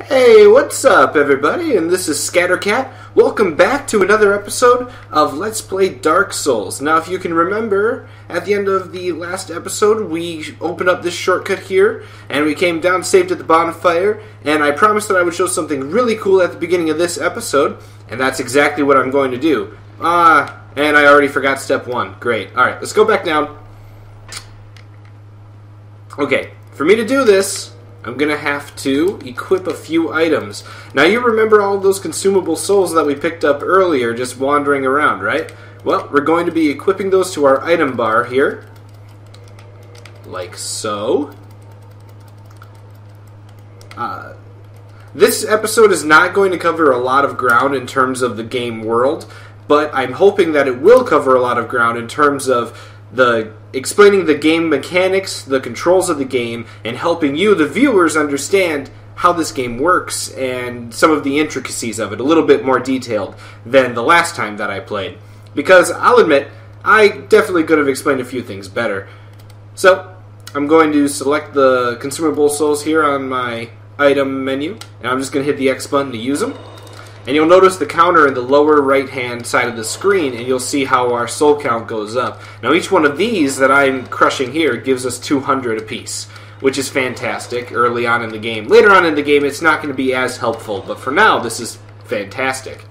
Hey, what's up everybody? And this is Scattercat. Welcome back to another episode of Let's Play Dark Souls. Now, if you can remember, at the end of the last episode, we opened up this shortcut here, and we came down, saved at the bonfire, and I promised that I would show something really cool at the beginning of this episode, and that's exactly what I'm going to do. And I already forgot step one. Great. Alright, let's go back down. Okay, for me to do this, I'm going to have to equip a few items. Now, you remember all those consumable souls that we picked up earlier just wandering around, right? Well, we're going to be equipping those to our item bar here. Like so. This episode is not going to cover a lot of ground in terms of the game world, but I'm hoping that it will cover a lot of ground in terms of explaining the game mechanics, the controls of the game, and helping you, the viewers, understand how this game works and some of the intricacies of it, a little bit more detailed than the last time that I played. Because I'll admit, I definitely could have explained a few things better. So, I'm going to select the consumable souls here on my item menu, and I'm just going to hit the X button to use them. And you'll notice the counter in the lower right-hand side of the screen, and you'll see how our soul count goes up. Now, each one of these that I'm crushing here gives us 200 apiece, which is fantastic early on in the game. Later on in the game, it's not going to be as helpful, but for now, this is fantastic.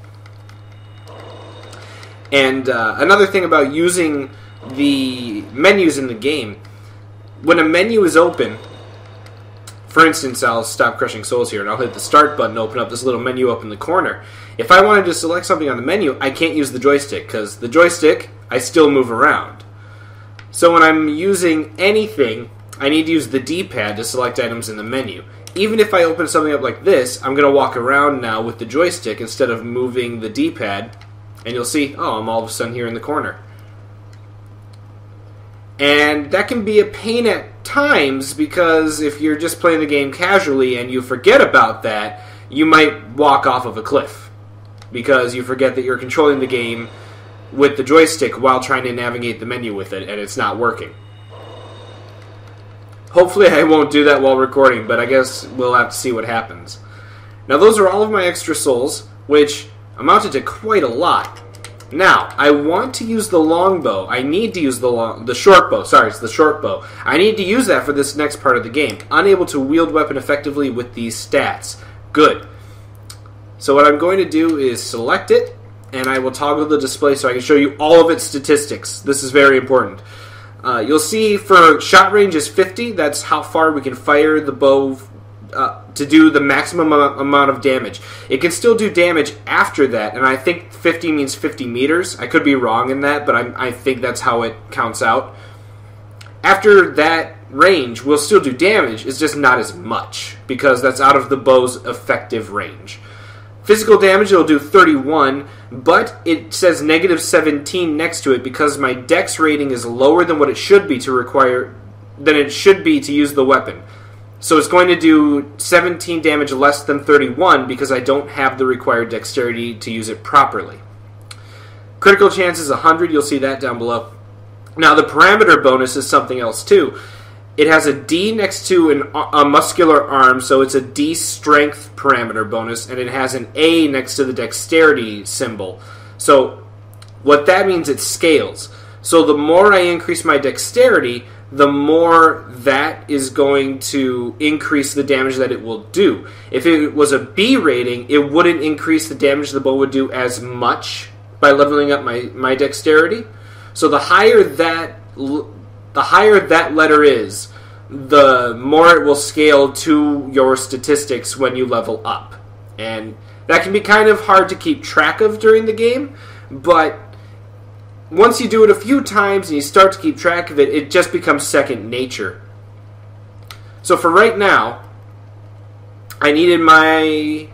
And another thing about using the menus in the game, when a menu is open, for instance, I'll stop crushing souls here, and I'll hit the start button to open up this little menu up in the corner. If I wanted to select something on the menu, I can't use the joystick, because the joystick, I still move around. So when I'm using anything, I need to use the D-pad to select items in the menu. Even if I open something up like this, I'm going to walk around now with the joystick instead of moving the D-pad, and you'll see, oh, I'm all of a sudden here in the corner. And that can be a pain at times, because if you're just playing the game casually and you forget about that, you might walk off of a cliff, because you forget that you're controlling the game with the joystick while trying to navigate the menu with it, and it's not working. Hopefully I won't do that while recording, but I guess we'll have to see what happens. Now, those are all of my extra souls, which amounted to quite a lot. Now, I want to use the longbow. I need to use the short bow. Sorry, it's the short bow. I need to use that for this next part of the game. Unable to wield weapon effectively with these stats. Good. So what I'm going to do is select it, and I will toggle the display so I can show you all of its statistics. This is very important. You'll see for shot range is 50. That's how far we can fire the bow to do the maximum amount of damage. It can still do damage after that, and I think 50 means 50 meters. I could be wrong in that, but I think that's how it counts out. After that range, we'll still do damage. It's just not as much, because that's out of the bow's effective range. Physical damage, it'll do 31, but it says negative 17 next to it because my dex rating is lower than what it should be to use the weapon. So it's going to do 17 damage less than 31 because I don't have the required dexterity to use it properly. Critical chance is 100. You'll see that down below. Now, the parameter bonus is something else, too. It has a D next to a muscular arm, so it's a D strength parameter bonus, and it has an A next to the dexterity symbol. So what that means, it scales. So the more I increase my dexterity, the more that is going to increase the damage that it will do. If it was a B rating, it wouldn't increase the damage the bow would do as much by leveling up my dexterity. So the higher that letter is, the more it will scale to your statistics when you level up. And that can be kind of hard to keep track of during the game, but once you do it a few times and you start to keep track of it, it just becomes second nature. So for right now, I needed my...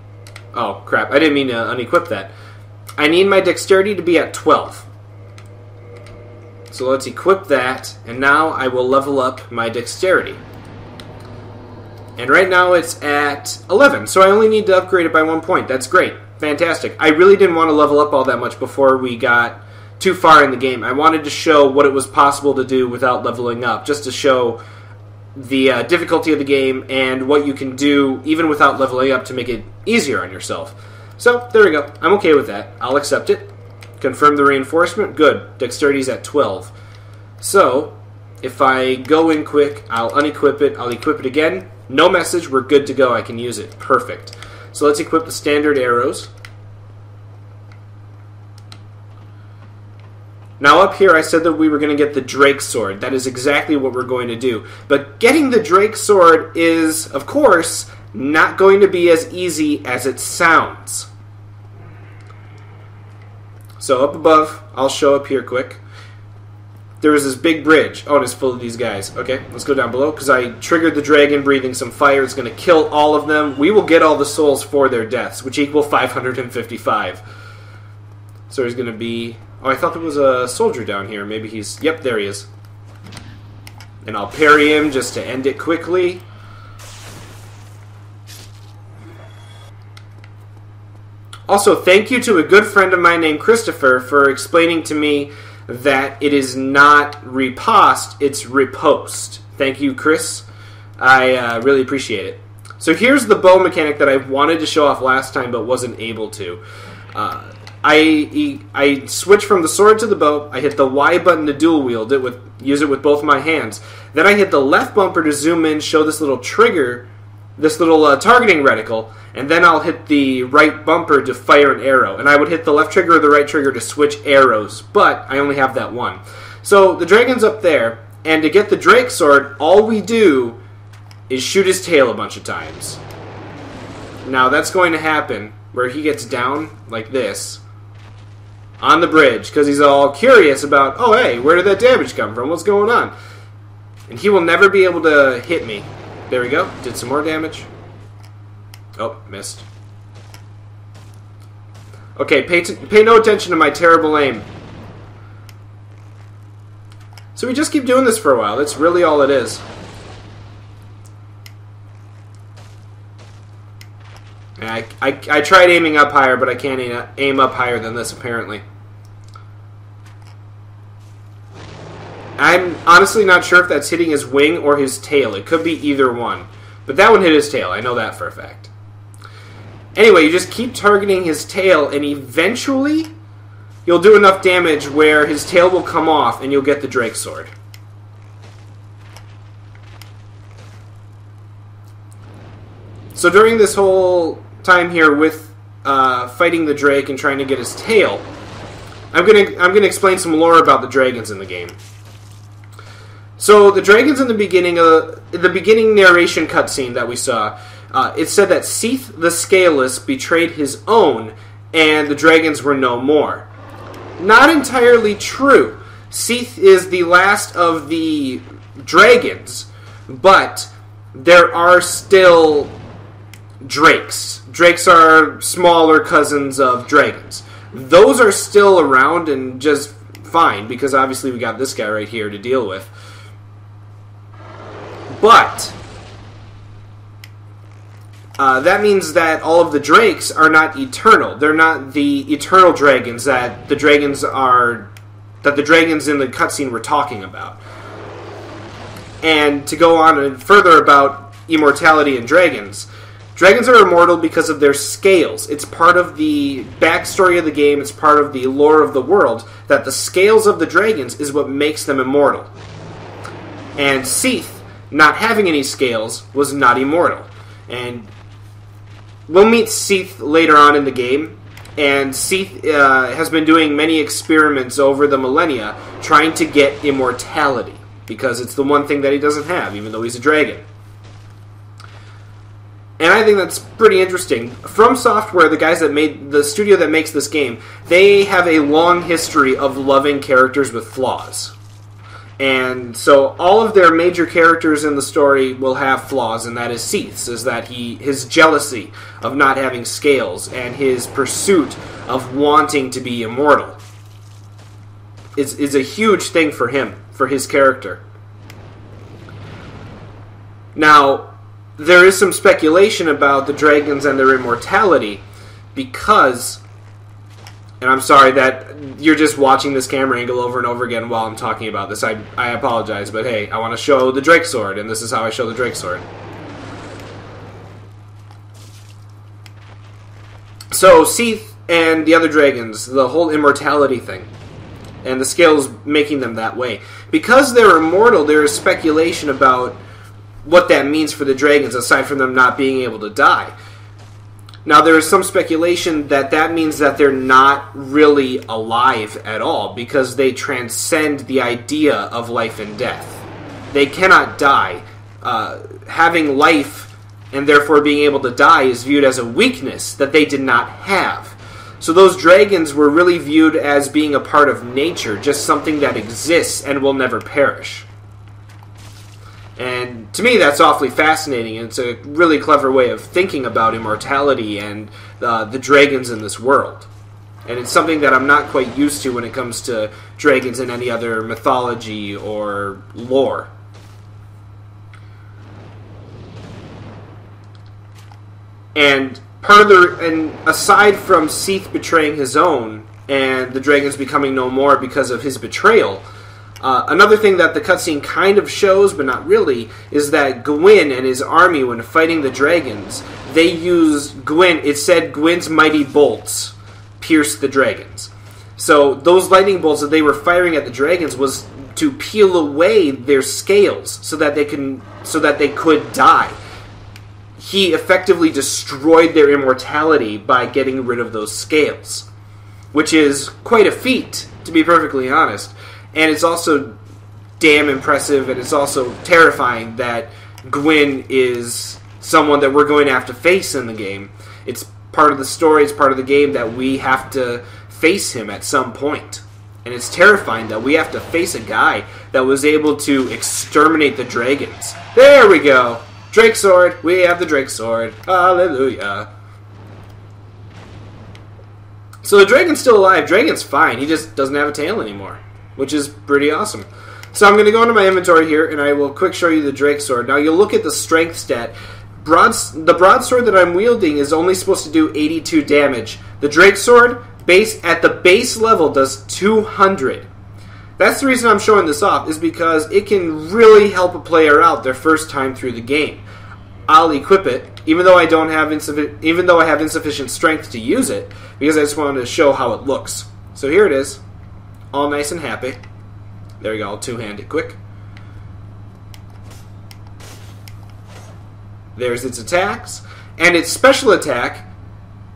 Oh, crap. I didn't mean to unequip that. I need my dexterity to be at 12. So let's equip that, and now I will level up my dexterity. And right now it's at 11, so I only need to upgrade it by 1 point. That's great. Fantastic. I really didn't want to level up all that much before we got too far in the game. I wanted to show what it was possible to do without leveling up, just to show the difficulty of the game and what you can do even without leveling up to make it easier on yourself. So, there we go. I'm okay with that. I'll accept it. Confirm the reinforcement. Good. Dexterity's at 12. So, if I go in quick, I'll unequip it. I'll equip it again. No message. We're good to go. I can use it. Perfect. So let's equip the standard arrows. Now up here I said that we were going to get the Drake Sword. That is exactly what we're going to do. But getting the Drake Sword is, of course, not going to be as easy as it sounds. So up above, I'll show up here quick. There is this big bridge. Oh, and it's full of these guys. Okay, let's go down below, because I triggered the dragon breathing some fire. It's going to kill all of them. We will get all the souls for their deaths, which equal 555. So there's going to be... Oh, I thought there was a soldier down here. Maybe he's... Yep, there he is. And I'll parry him just to end it quickly. Also, thank you to a good friend of mine named Christopher for explaining to me that it is not riposte, it's riposte. Thank you, Chris. I really appreciate it. So here's the bow mechanic that I wanted to show off last time but wasn't able to. I switch from the sword to the bow. I hit the Y button to dual wield it use it with both my hands. Then I hit the left bumper to zoom in, show this little trigger, this little targeting reticle, and then I'll hit the right bumper to fire an arrow. And I would hit the left trigger or the right trigger to switch arrows, but I only have that one. So the dragon's up there, and to get the Drake Sword, all we do is shoot his tail a bunch of times. Now that's going to happen where he gets down like this on the bridge, because he's all curious about, oh hey, where did that damage come from? What's going on? And he will never be able to hit me. There we go. Did some more damage. Oh, missed. Okay, pay no attention to my terrible aim. So we just keep doing this for a while. That's really all it is. And I tried aiming up higher, but I can't aim up higher than this, apparently. I'm honestly not sure if that's hitting his wing or his tail. It could be either one. But that one hit his tail. I know that for a fact. Anyway, you just keep targeting his tail, and eventually you'll do enough damage where his tail will come off, and you'll get the Drake Sword. So during this whole time here with fighting the Drake and trying to get his tail, I'm gonna explain some lore about the dragons in the game. So the dragons in the beginning narration cutscene that we saw, it said that Seath the Scaleless betrayed his own, and the dragons were no more. Not entirely true. Seath is the last of the dragons, but there are still drakes. Drakes are smaller cousins of dragons. Those are still around and just fine, because obviously we got this guy right here to deal with. But that means that all of the drakes are not eternal. They're not the eternal dragons that the dragons in the cutscene were talking about. And to go on and further about immortality and dragons, dragons are immortal because of their scales. It's part of the backstory of the game, it's part of the lore of the world, that the scales of the dragons is what makes them immortal. And Seath, not having any scales, was not immortal. And we'll meet Seath later on in the game, and Seath has been doing many experiments over the millennia trying to get immortality, because it's the one thing that he doesn't have, even though he's a dragon. And I think that's pretty interesting. From Software, the guys that made the studio that makes this game, they have a long history of loving characters with flaws. And so all of their major characters in the story will have flaws, and that is Seath's, is that his jealousy of not having scales and his pursuit of wanting to be immortal is a huge thing for him, for his character. Now, there is some speculation about the dragons and their immortality, because And I'm sorry that you're just watching this camera angle over and over again while I'm talking about this. I apologize, but hey, I want to show the Drake Sword, and this is how I show the Drake Sword. So, Seath and the other dragons, the whole immortality thing, and the scales making them that way. Because they're immortal, there is speculation about what that means for the dragons, aside from them not being able to die. Now, there is some speculation that that means that they're not really alive at all, because they transcend the idea of life and death. They cannot die. Having life and therefore being able to die is viewed as a weakness that they did not have. So those dragons were really viewed as being a part of nature, just something that exists and will never perish. And to me, that's awfully fascinating. It's a really clever way of thinking about immortality and the dragons in this world. And it's something that I'm not quite used to when it comes to dragons in any other mythology or lore. And aside from Seath betraying his own and the dragons becoming no more because of his betrayal, another thing that the cutscene kind of shows, but not really, is that Gwyn and his army, when fighting the dragons, they used Gwyn. It said Gwyn's mighty bolts pierced the dragons. So those lightning bolts that they were firing at the dragons was to peel away their scales so that they could die. He effectively destroyed their immortality by getting rid of those scales, which is quite a feat, to be perfectly honest. And it's also damn impressive, and it's also terrifying that Gwyn is someone that we're going to have to face in the game. It's part of the story, it's part of the game that we have to face him at some point. And it's terrifying that we have to face a guy that was able to exterminate the dragons. There we go! Drake Sword! We have the Drake Sword. Hallelujah. So the dragon's still alive. Dragon's fine. He just doesn't have a tail anymore, which is pretty awesome. So I'm going to go into my inventory here, and I will quick show you the Drake Sword. Now you'll look at the strength stat. The broadsword that I'm wielding is only supposed to do 82 damage. The Drake Sword, at the base level, does 200. That's the reason I'm showing this off, is because it can really help a player out their first time through the game. I'll equip it, even though I have insufficient strength to use it, because I just wanted to show how it looks. So here it is, all nice and happy. There we go, I'll two-hand it quick. There's its attacks, and its special attack.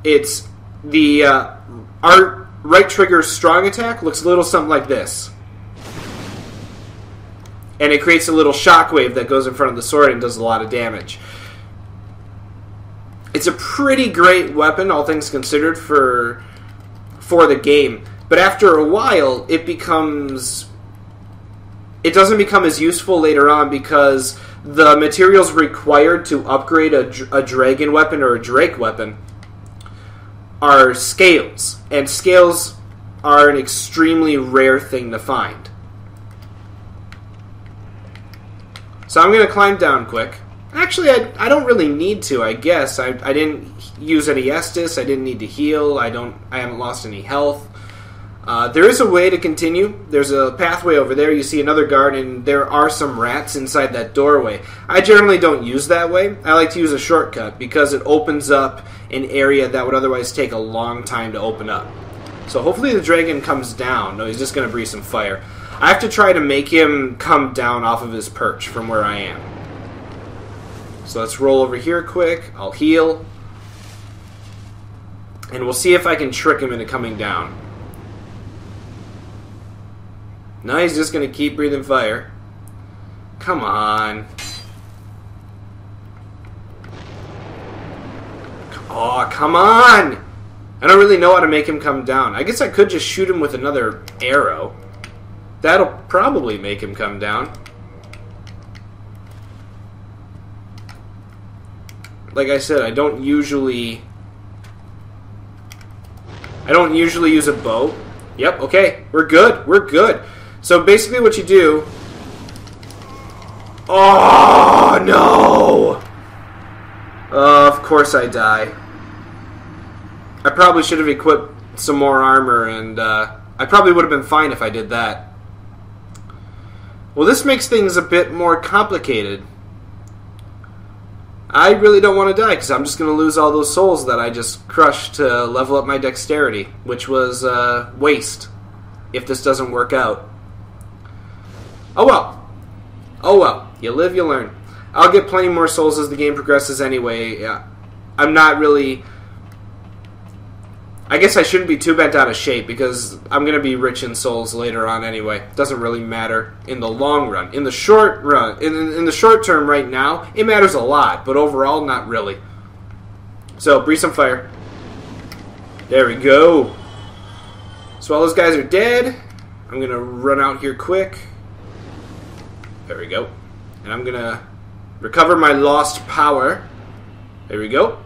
It's the right trigger strong attack looks a little something like this. And it creates a little shockwave that goes in front of the sword and does a lot of damage. It's a pretty great weapon, all things considered, for the game. But after a while, it doesn't become as useful later on, because the materials required to upgrade a dragon weapon or a drake weapon are scales. And scales are an extremely rare thing to find. So I'm going to climb down quick. Actually, I don't really need to, I guess. I didn't use any Estus. I didn't need to heal. I haven't lost any health. There is a way to continue. There's a pathway over there. You see another guard, and there are some rats inside that doorway. I generally don't use that way. I like to use a shortcut because it opens up an area that would otherwise take a long time to open up. So hopefully the dragon comes down. No, he's just going to breathe some fire. I have to try to make him come down off of his perch from where I am. So let's roll over here quick. I'll heal. And we'll see if I can trick him into coming down. No, he's just going to keep breathing fire. Come on. Oh, come on! I don't really know how to make him come down. I guess I could just shoot him with another arrow. That'll probably make him come down. Like I said, I don't usually use a bow. Yep, okay. We're good. We're good. So basically what you do... Oh, no! Of course I die. I probably should have equipped some more armor, and I probably would have been fine if I did that. Well, this makes things a bit more complicated. I really don't want to die, because I'm just going to lose all those souls that I just crushed to level up my dexterity, which was waste if this doesn't work out. Oh well. Oh well. You live, you learn. I'll get plenty more souls as the game progresses anyway. I'm not really... I guess I shouldn't be too bent out of shape, because I'm going to be rich in souls later on anyway. Doesn't really matter in the long run. In the short run, in the short term right now, it matters a lot, but overall, not really. So, breathe some fire. There we go. So all those guys are dead. I'm going to run out here quick. There we go. And I'm going to recover my lost power. There we go.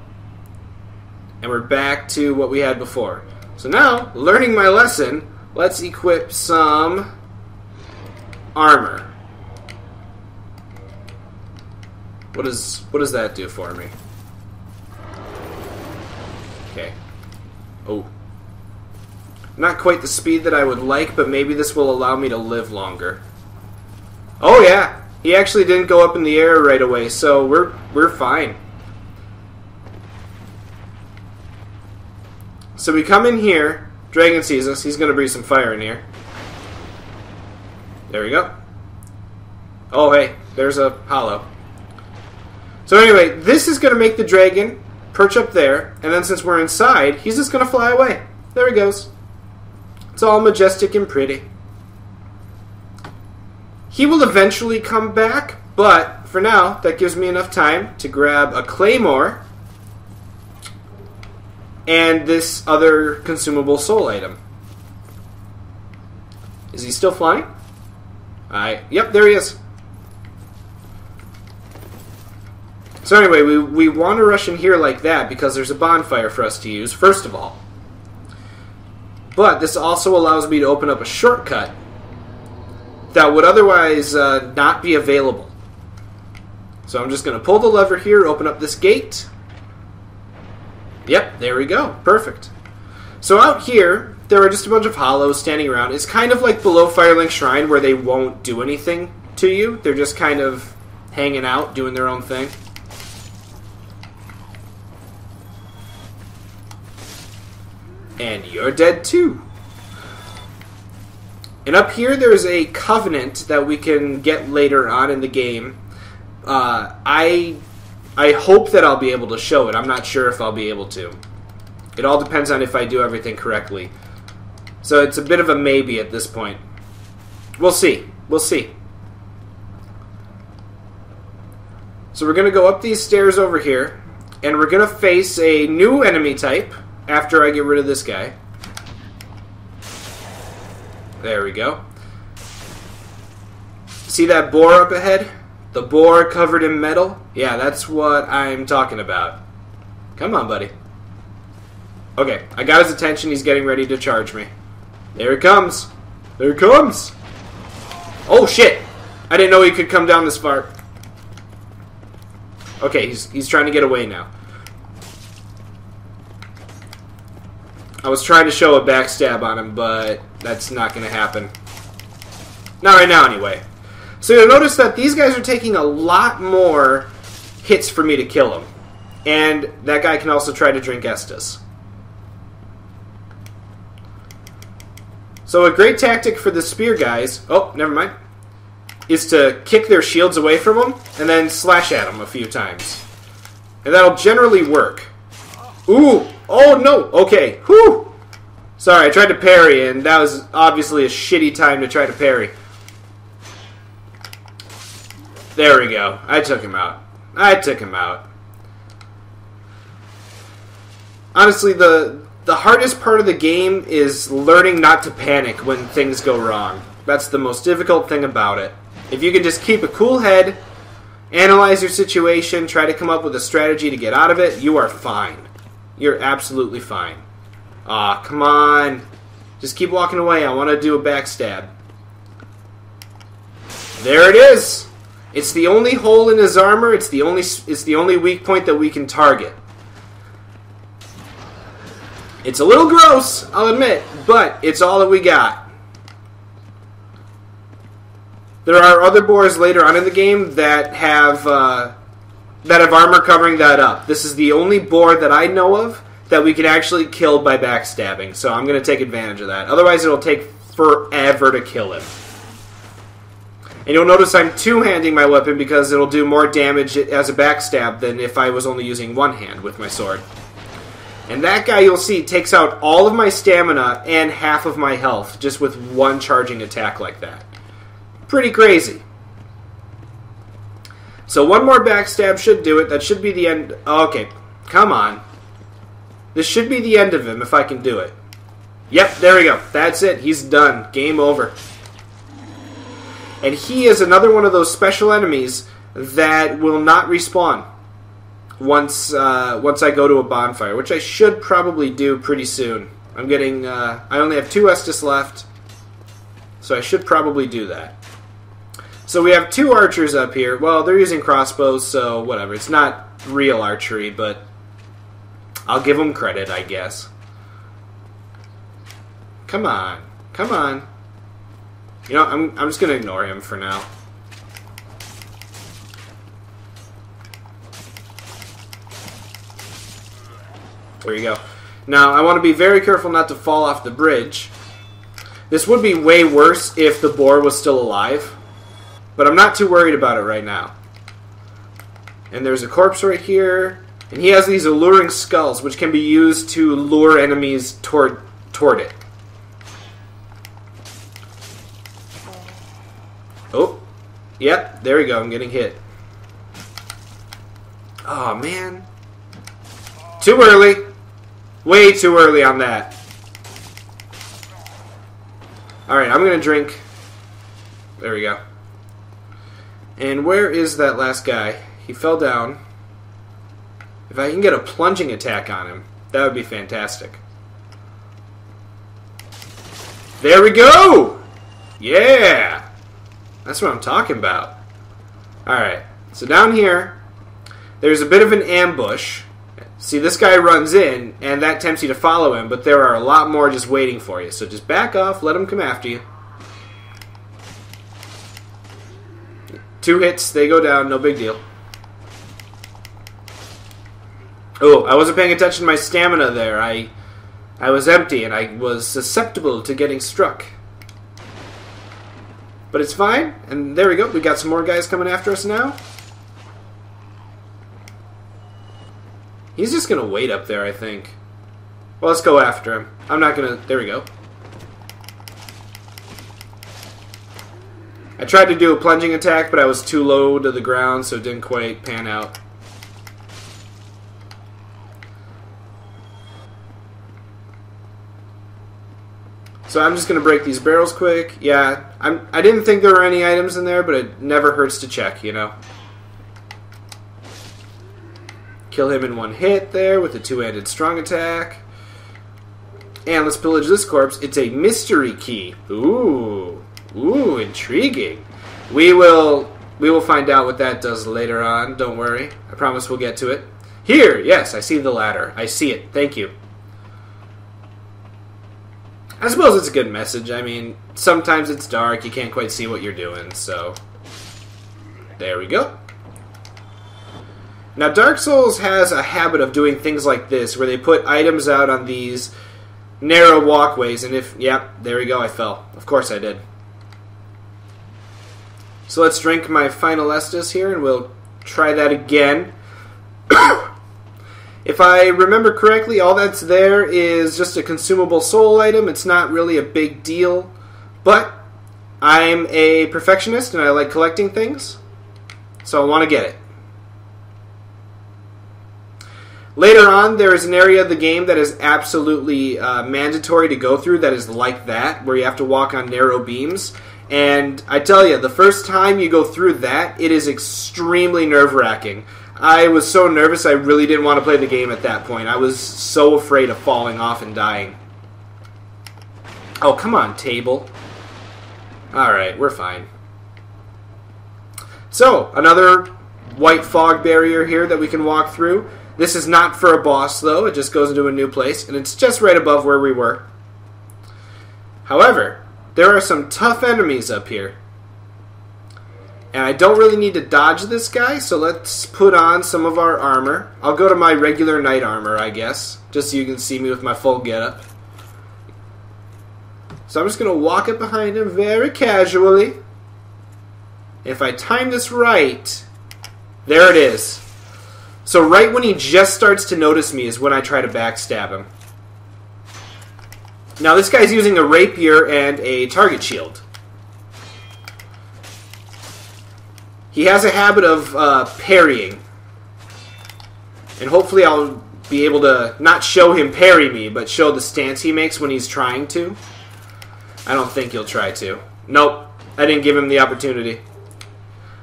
And we're back to what we had before. So now, learning my lesson, let's equip some armor. What does that do for me? Okay. Oh. Not quite the speed that I would like, but maybe this will allow me to live longer. Oh yeah! He actually didn't go up in the air right away, so we're fine. So we come in here, Dragon sees us, he's going to breathe some fire in here. There we go. Oh hey, there's a hollow. So anyway, this is going to make the dragon perch up there, and then since we're inside, he's just going to fly away. There he goes. It's all majestic and pretty. He will eventually come back, but for now, that gives me enough time to grab a claymore and this other consumable soul item. Is he still flying? Yep, there he is. So anyway, we want to rush in here like that because there's a bonfire for us to use, first of all. But this also allows me to open up a shortcut that would otherwise not be available. So I'm just going to pull the lever here, open up this gate. Yep, there we go. Perfect. So out here, there are just a bunch of hollows standing around. It's kind of like below Firelink Shrine where they won't do anything to you. They're just kind of hanging out, doing their own thing. And you're dead too. And up here there's a covenant that we can get later on in the game. I hope that I'll be able to show it. I'm not sure if I'll be able to. It all depends on if I do everything correctly. So it's a bit of a maybe at this point. We'll see. We'll see. So we're going to go up these stairs over here, and we're going to face a new enemy type after I get rid of this guy. There we go. See that boar up ahead? The boar covered in metal? Yeah, that's what I'm talking about. Come on, buddy. Okay, I got his attention. He's getting ready to charge me. There it comes. There it comes. Oh, shit. I didn't know he could come down this far. Okay, he's trying to get away now. I was trying to show a backstab on him, but that's not going to happen. Not right now, anyway. So you'll notice that these guys are taking a lot more hits for me to kill them. And that guy can also try to drink Estus. So a great tactic for the spear guys, oh, never mind, is to kick their shields away from them and then slash at them a few times. And that'll generally work. Ooh! Oh no! Okay. Whew! Sorry, I tried to parry, and that was obviously a shitty time to try to parry. There we go. I took him out. I took him out. Honestly, the hardest part of the game is learning not to panic when things go wrong. That's the most difficult thing about it. If you can just keep a cool head, analyze your situation, try to come up with a strategy to get out of it, you are fine. You're absolutely fine. Aw, come on. Just keep walking away. I want to do a backstab. There it is. It's the only hole in his armor. It's the only weak point that we can target. It's a little gross, I'll admit, but it's all that we got. There are other boars later on in the game that have armor covering that up. This is the only boar that I know of that we can actually kill by backstabbing, so I'm going to take advantage of that. Otherwise, it'll take forever to kill him. And you'll notice I'm two-handing my weapon because it'll do more damage as a backstab than if I was only using one hand with my sword. And that guy, you'll see, takes out all of my stamina and half of my health just with one charging attack like that. Pretty crazy. So one more backstab should do it. That should be the end. Okay, come on. This should be the end of him if I can do it. Yep, there we go. That's it. He's done. Game over. And he is another one of those special enemies that will not respawn once I go to a bonfire, which I should probably do pretty soon. I'm getting... I only have 2 Estus left, so I should probably do that. So we have 2 archers up here. Well, they're using crossbows, so whatever. It's not real archery, but I'll give them credit, I guess. Come on. Come on. You know, I'm just going to ignore him for now. There you go. Now, I want to be very careful not to fall off the bridge. This would be way worse if the boar was still alive, but I'm not too worried about it right now. And there's a corpse right here, and he has these alluring skulls, which can be used to lure enemies toward it. Oh, yep, there we go, I'm getting hit. Oh, man. Too early. Way too early on that. Alright, I'm going to drink. There we go. And where is that last guy? He fell down. If I can get a plunging attack on him, that would be fantastic. There we go! Yeah! That's what I'm talking about. Alright, so down here, there's a bit of an ambush. See, this guy runs in, and that tempts you to follow him, but there are a lot more just waiting for you. So just back off, let him come after you. 2 hits, they go down, no big deal. Oh, I wasn't paying attention to my stamina there. I was empty, and I was susceptible to getting struck. But it's fine, and there we go. We got some more guys coming after us now. He's just going to wait up there, I think. Well, let's go after him. I'm not going to... There we go. I tried to do a plunging attack, but I was too low to the ground, so it didn't quite pan out. So I'm just going to break these barrels quick. Yeah, I didn't think there were any items in there, but it never hurts to check, you know. Kill him in one hit there with a 2-handed strong attack. And let's pillage this corpse. It's a mystery key. Ooh. Ooh, intriguing. We will find out what that does later on. Don't worry. I promise we'll get to it. Here, yes, I see the ladder. I see it. Thank you. I suppose it's a good message. I mean, sometimes it's dark. You can't quite see what you're doing, so... There we go. Now, Dark Souls has a habit of doing things like this, where they put items out on these narrow walkways, and if... Yep, there we go, I fell. Of course I did. So let's drink my final Estus here, and we'll try that again. If I remember correctly, all that's there is just a consumable soul item. It's not really a big deal, but I'm a perfectionist, and I like collecting things, so I want to get it. Later on, there is an area of the game that is absolutely mandatory to go through that is like that, where you have to walk on narrow beams. And I tell you, the first time you go through that, it is extremely nerve-wracking. I was so nervous I really didn't want to play the game at that point. I was so afraid of falling off and dying. Oh, come on, table. Alright, we're fine. So, another white fog barrier here that we can walk through. This is not for a boss, though. It just goes into a new place, and it's just right above where we were. However, there are some tough enemies up here. And I don't really need to dodge this guy, so let's put on some of our armor. I'll go to my regular knight armor, I guess, just so you can see me with my full getup. So I'm just going to walk up behind him very casually. If I time this right, there it is. So right when he just starts to notice me is when I try to backstab him. Now this guy's using a rapier and a target shield. He has a habit of parrying. And hopefully I'll be able to not show him parry me, but show the stance he makes when he's trying to. I don't think he'll try to. Nope, I didn't give him the opportunity.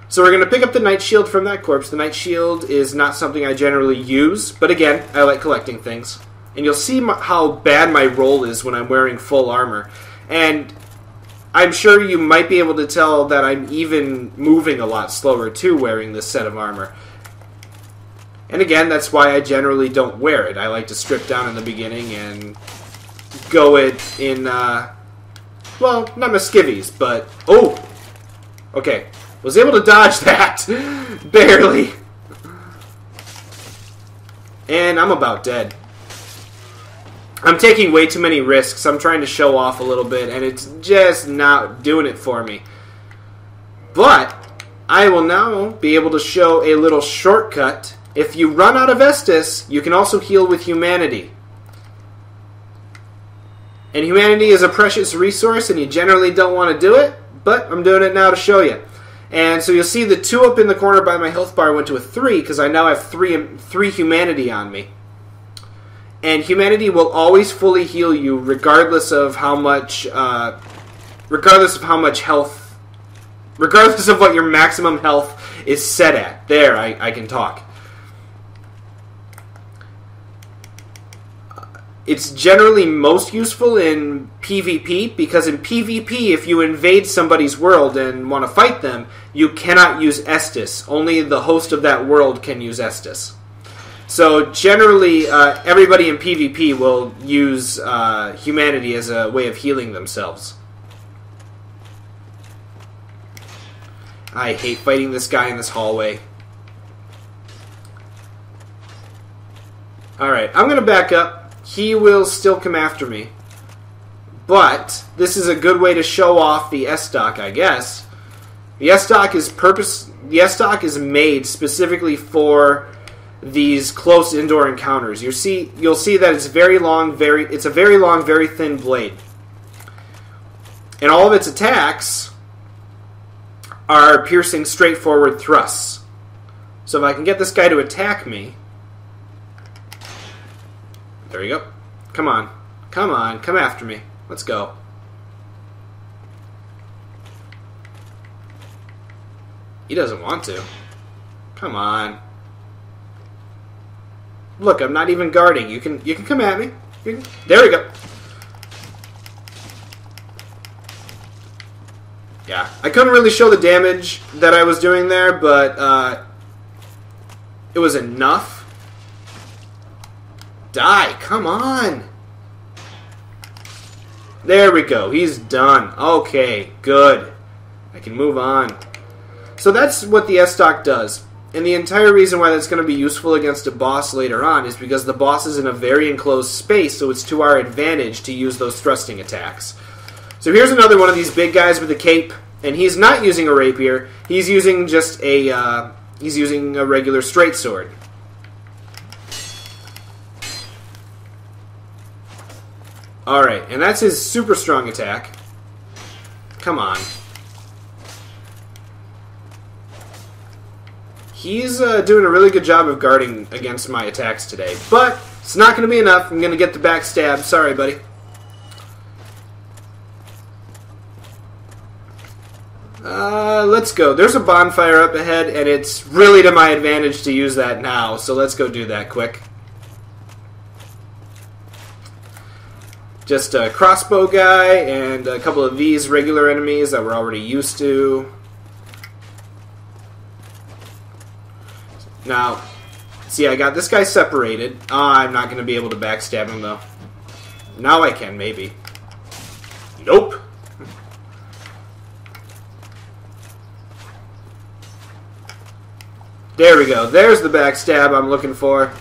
So we're going to pick up the Knight Shield from that corpse. The Knight Shield is not something I generally use, but again, I like collecting things. And you'll see how bad my roll is when I'm wearing full armor. And I'm sure you might be able to tell that I'm even moving a lot slower too wearing this set of armor. And again, that's why I generally don't wear it. I like to strip down in the beginning and go it in, well, not misgivings, but, oh! Okay, was able to dodge that. Barely. And I'm about dead. I'm taking way too many risks. I'm trying to show off a little bit, and it's just not doing it for me. But I will now be able to show a little shortcut. If you run out of Estus, you can also heal with Humanity. And Humanity is a precious resource, and you generally don't want to do it, but I'm doing it now to show you. And so you'll see the 2 up in the corner by my health bar went to a 3, because I now have 3 Humanity on me. And Humanity will always fully heal you, regardless of how much health, regardless of what your maximum health is set at. There, I can talk. It's generally most useful in PvP, because in PvP, if you invade somebody's world and want to fight them, you cannot use Estus. Only the host of that world can use Estus. So generally, everybody in PvP will use Humanity as a way of healing themselves. I hate fighting this guy in this hallway. Alright, I'm going to back up. He will still come after me. But this is a good way to show off the S-Stock, I guess. The S-Stock is made specifically for these close indoor encounters. You'll see that it's a very long, very thin blade. And all of its attacks are piercing, straightforward thrusts. So if I can get this guy to attack me... There you go. Come on. Come on. Come after me. Let's go. He doesn't want to. Come on. Look, I'm not even guarding. You can come at me. There we go. Yeah. I couldn't really show the damage that I was doing there, but it was enough. Die! Come on! There we go. He's done. Okay, good. I can move on. So that's what the S-Stock does. And the entire reason why that's going to be useful against a boss later on is because the boss is in a very enclosed space, so it's to our advantage to use those thrusting attacks. So here's another one of these big guys with a cape, and he's not using a rapier. He's using just a regular straight sword. Alright, and that's his super strong attack. Come on. He's doing a really good job of guarding against my attacks today. But it's not going to be enough. I'm going to get the backstab. Sorry, buddy. Let's go. There's a bonfire up ahead, and it's really to my advantage to use that now. So let's go do that quick. Just a crossbow guy and a couple of these regular enemies that we're already used to. Now, See, I got this guy separated. I'm not going to be able to backstab him, though. Now I can, maybe. Nope. There we go. There's the backstab I'm looking for.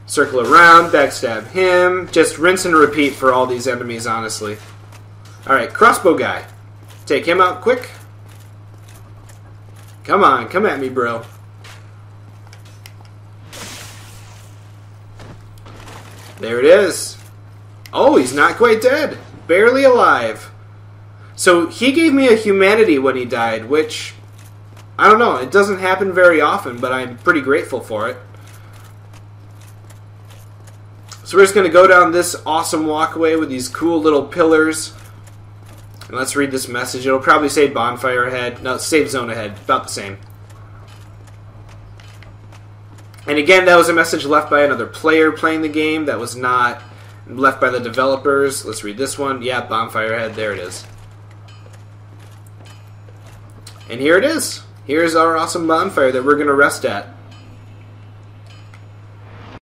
Circle around, backstab him. Just rinse and repeat for all these enemies, honestly. Alright, crossbow guy. Take him out quick. Come on, come at me, bro. There it is. Oh, he's not quite dead. Barely alive. So he gave me a humanity when he died, which, I don't know, it doesn't happen very often, but I'm pretty grateful for it. So we're just going to go down this awesome walkway with these cool little pillars. And let's read this message. It'll probably say bonfire ahead. No, save zone ahead. About the same. And again, that was a message left by another player playing the game. That was not left by the developers. Let's read this one. Yeah, bonfire ahead. There it is. And here it is. Here's our awesome bonfire that we're going to rest at.